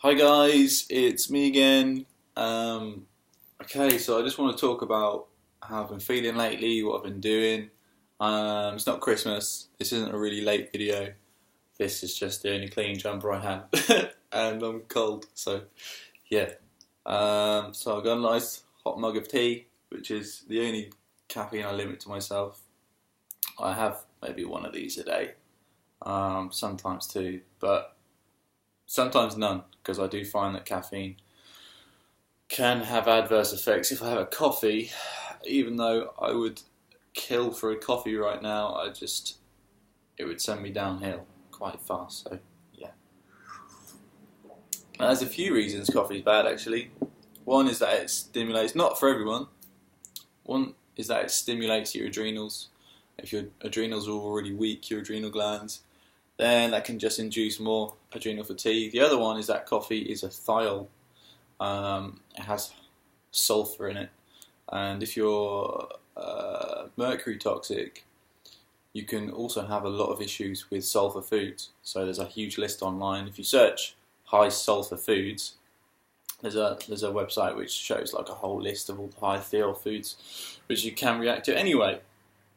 Hi guys, it's me again. Okay, so I just want to talk about how I've been feeling lately, what I've been doing. It's not Christmas. This isn't a really late video. This is just the only clean jumper I have, and I'm cold. So yeah. So I've got a nice hot mug of tea, which is the only caffeine I limit to myself. I have maybe one of these a day, sometimes two, but sometimes none, because I do find that caffeine can have adverse effects. If I have a coffee, even though I would kill for a coffee right now, it would send me downhill quite fast. So yeah, there's a few reasons coffee is bad actually. One is that it stimulates, not for everyone. One is that it stimulates your adrenals. If your adrenals are already weak, your adrenal glands, then that can just induce more adrenal fatigue. The other one is that coffee is a thiol. It has sulfur in it, and if you're mercury toxic, you can also have a lot of issues with sulfur foods. So there's a huge list online. If you search high sulfur foods, there's a website which shows like a whole list of all the high thiol foods which you can react to. Anyway,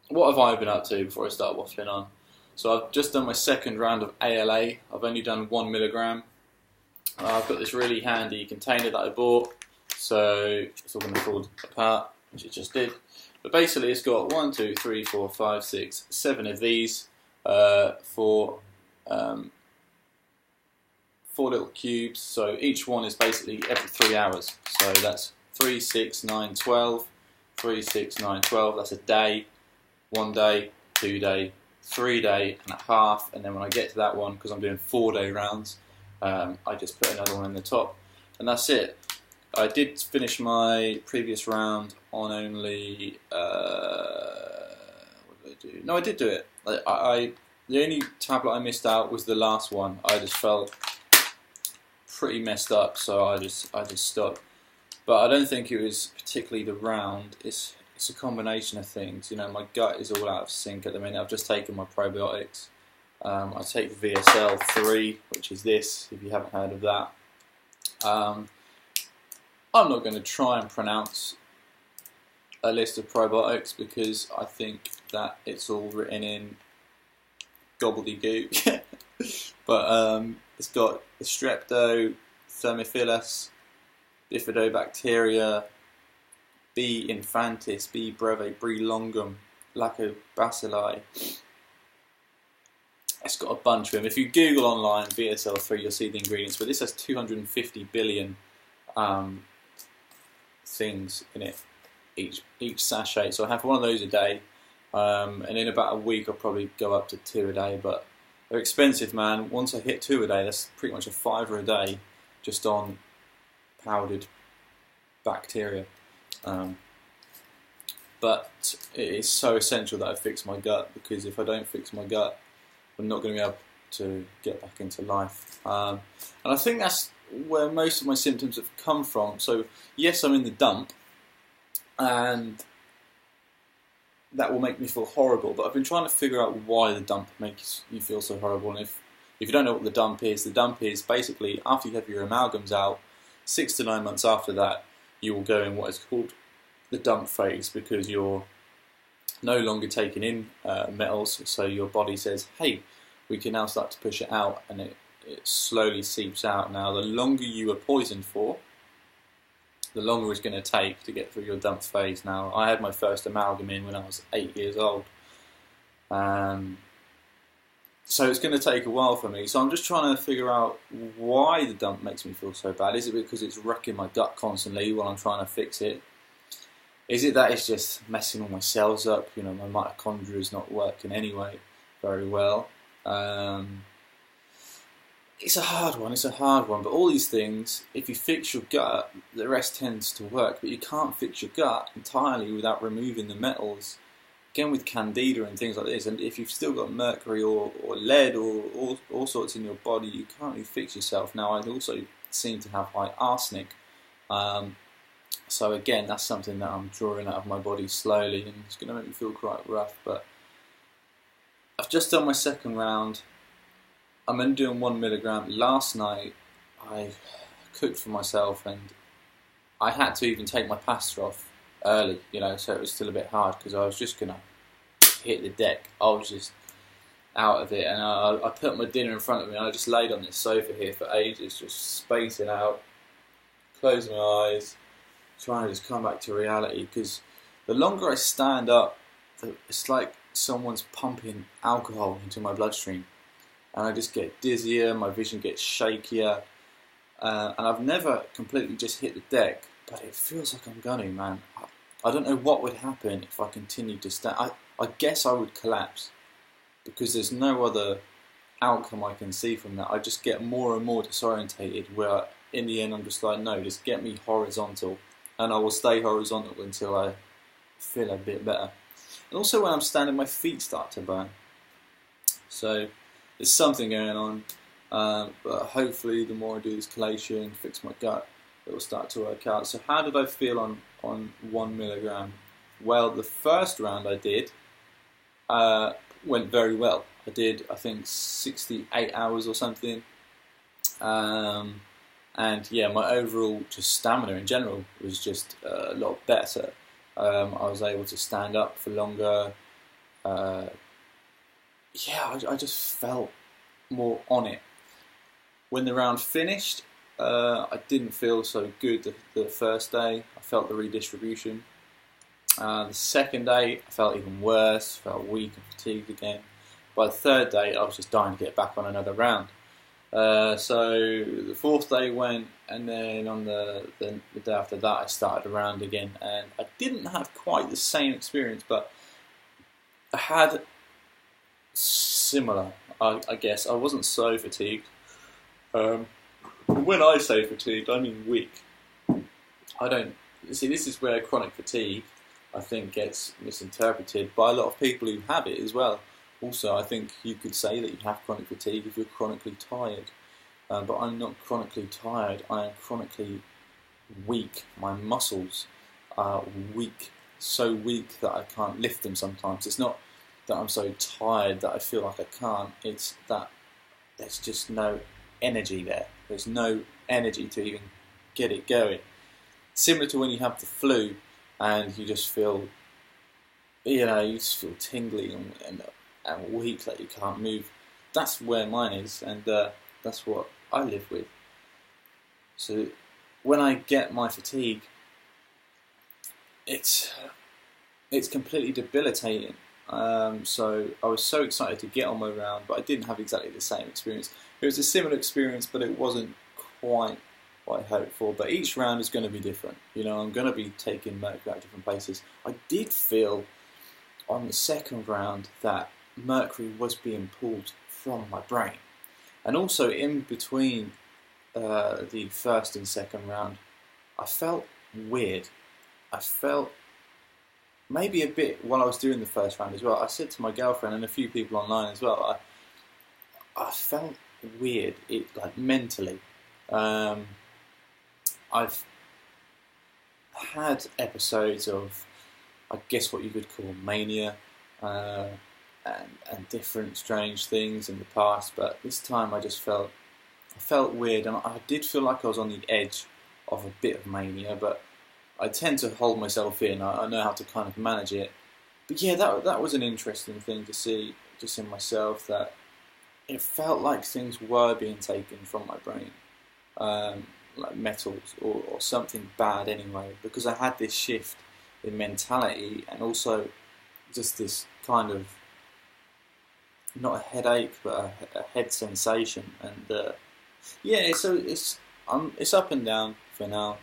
what have I been up to before I start waffling on? So I've just done my second round of ALA. I've only done 1 milligram. I've got this really handy container that I bought, so it's all going to fall apart, which it just did. But basically it's got 1, 2, 3, 4, 5, 6, 7 of these for 4 little cubes. So each one is basically every 3 hours. So that's 3, 6, 9, 12. 3, 6, 9, 12. That's a day, 1 day, 2 day, 3 day and a half, and then when I get to that one, because I'm doing 4-day rounds, I just put another one in the top, and that's it. I did finish my previous round on only what did I do? No, I did do it. The only tablet I missed out was the last one. I just felt pretty messed up, so I just stopped. But I don't think it was particularly the round. It's a combination of things. You know, my gut is all out of sync at the minute. I've just taken my probiotics. I take VSL3, which is this, if you haven't heard of that. I'm not going to try and pronounce a list of probiotics because I think that it's all written in gobbledygook. But it's got Strepto, Thermophilus, Bifidobacteria, B. infantis, B. breve, B. longum, Lactobacilli. It's got a bunch of them. If you Google online VSL3, you'll see the ingredients. But this has 250 billion things in it, each sachet. So I have one of those a day, and in about a week I'll probably go up to 2 a day. But they're expensive, man. Once I hit 2 a day, that's pretty much a £5 a day just on powdered bacteria. But it is so essential that I fix my gut, because if I don't fix my gut, I'm not going to be able to get back into life. And I think that's where most of my symptoms have come from. So yes, I'm in the dump, and that will make me feel horrible, but I've been trying to figure out why the dump makes you feel so horrible. And if you don't know what the dump is basically after you have your amalgams out, 6 to 9 months after that, you will go in what is called the dump phase, because you're no longer taking in metals, so your body says, hey, we can now start to push it out, and it slowly seeps out. Now, the longer you are poisoned for, the longer it's going to take to get through your dump phase. Now, I had my first amalgam in when I was 8 years old, so it's going to take a while for me. So I'm just trying to figure out why the dump makes me feel so bad. Is it because it's wrecking my gut constantly while I'm trying to fix it? Is it that it's just messing all my cells up? You know, my mitochondria is not working anyway very well. It's a hard one, but all these things, if you fix your gut, the rest tends to work. But you can't fix your gut entirely without removing the metals, again with candida and things like this. And if you've still got mercury or lead or all sorts in your body, you can't really fix yourself. Now, I also seem to have high arsenic. So again, that's something that I'm drawing out of my body slowly, and it's going to make me feel quite rough. But I've just done my second round. I'm only doing 1 milligram. Last night I cooked for myself, and I had to even take my pasta off early, so it was still a bit hard because I was just gonna hit the deck. I was just out of it, and I put my dinner in front of me, and I just laid on this sofa here for ages, just spacing out, closing my eyes, trying to just come back to reality. Because the longer I stand up, it's like someone's pumping alcohol into my bloodstream, and I just get dizzier, my vision gets shakier, and I've never completely just hit the deck, but it feels like I'm gonna, man. I don't know what would happen if I continued to stand. I guess I would collapse, because there's no other outcome I can see from that. I just get more and more disorientated, where in the end I'm just like, no, just get me horizontal, and I will stay horizontal until I feel a bit better. And also when I'm standing, my feet start to burn. So there's something going on, but hopefully the more I do this chelation, fix my gut, it will start to work out. So how did I feel on 1 milligram? Well, the first round I did went very well. I did, I think, 68 hours or something. And yeah, my overall just stamina in general was just a lot better. I was able to stand up for longer. I just felt more on it. When the round finished, I didn't feel so good the first day. I felt the redistribution. The second day, I felt even worse, felt weak and fatigued again. By the third day, I was just dying to get back on another round. So the fourth day went, and then on the day after that, I started a round again, and I didn't have quite the same experience, but I had similar, I guess. I wasn't so fatigued. When I say fatigued, I mean weak. This is where chronic fatigue, I think, gets misinterpreted by a lot of people who have it as well. Also, I think you could say that you have chronic fatigue if you're chronically tired. But I'm not chronically tired, I am chronically weak. My muscles are weak, so weak that I can't lift them sometimes. It's not that I'm so tired that I feel like I can't, it's that there's just no energy there. There's no energy to even get it going. Similar to when you have the flu and you just feel, you just feel tingly and weak, like you can't move. That's where mine is, and that's what I live with. So when I get my fatigue, it's completely debilitating. So I was so excited to get on my round, but I didn't have exactly the same experience. It was a similar experience, but it wasn't quite what I hoped for. But each round is going to be different. I'm going to be taking mercury out of different places. I did feel on the second round that mercury was being pulled from my brain. And also in between the first and second round, I felt weird. I felt maybe a bit while I was doing the first round as well. I said to my girlfriend and a few people online as well, I felt weird, like mentally. I've had episodes of, I guess what you could call mania, and different strange things in the past, but this time I felt weird, and I did feel like I was on the edge of a bit of mania, but I tend to hold myself in. I know how to kind of manage it. But yeah, that was an interesting thing to see just in myself, that it felt like things were being taken from my brain, like metals or something bad anyway, because I had this shift in mentality, and also just this kind of, not a headache, but a head sensation. And so it's up and down for now.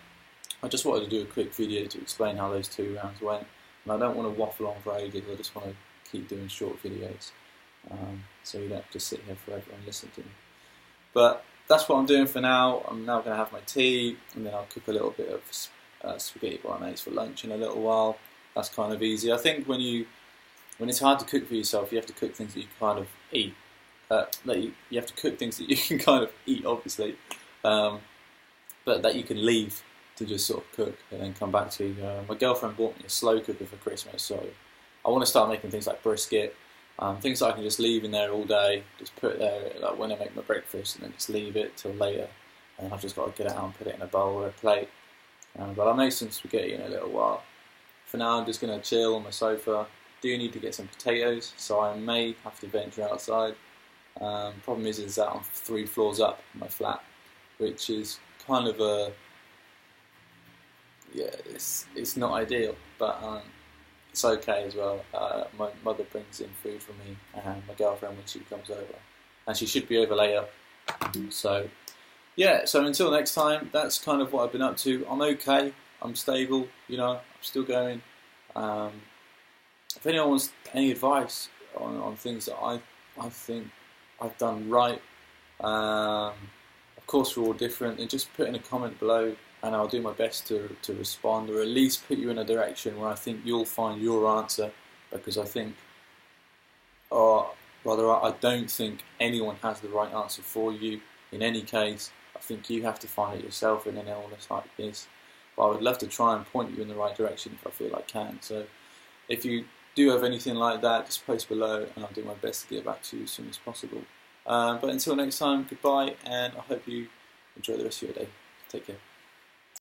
I just wanted to do a quick video to explain how those 2 rounds went, and I don't want to waffle on for ages. I just want to keep doing short videos, so you don't have to sit here forever and listen to me. But that's what I'm doing for now. I'm now going to have my tea, and then I'll cook a little bit of spaghetti bolognese for lunch in a little while. That's kind of easy. I think when it's hard to cook for yourself, you have to cook things that you kind of eat. You have to cook things that you can kind of eat, obviously, but that you can leave to just sort of cook and then come back to. My girlfriend bought me a slow cooker for Christmas, so I want to start making things like brisket, things that I can just leave in there all day, just put it there like when I make my breakfast, and then just leave it till later. and I've just got to get it out and put it in a bowl or a plate. But I'll make some spaghetti in a little while. For now, I'm just going to chill on my sofa. Do need to get some potatoes, so I may have to venture outside. Problem is that I'm 3 floors up in my flat, which is kind of it's not ideal, but it's okay as well. My mother brings in food for me and my girlfriend when she comes over, and she should be over later. So yeah, so until next time, that's kind of what I've been up to. I'm okay, I'm stable, I'm still going. If anyone wants any advice on things that I think I've done right, of course we're all different, and just put in a comment below and I'll do my best to respond, or at least put you in a direction where I think you'll find your answer, because I think, or rather I don't think anyone has the right answer for you in any case. I think you have to find it yourself in an illness like this, but I would love to try and point you in the right direction if I feel I can. So if you do have anything like that, just post below and I'll do my best to get back to you as soon as possible. But until next time, goodbye, and I hope you enjoy the rest of your day. Take care.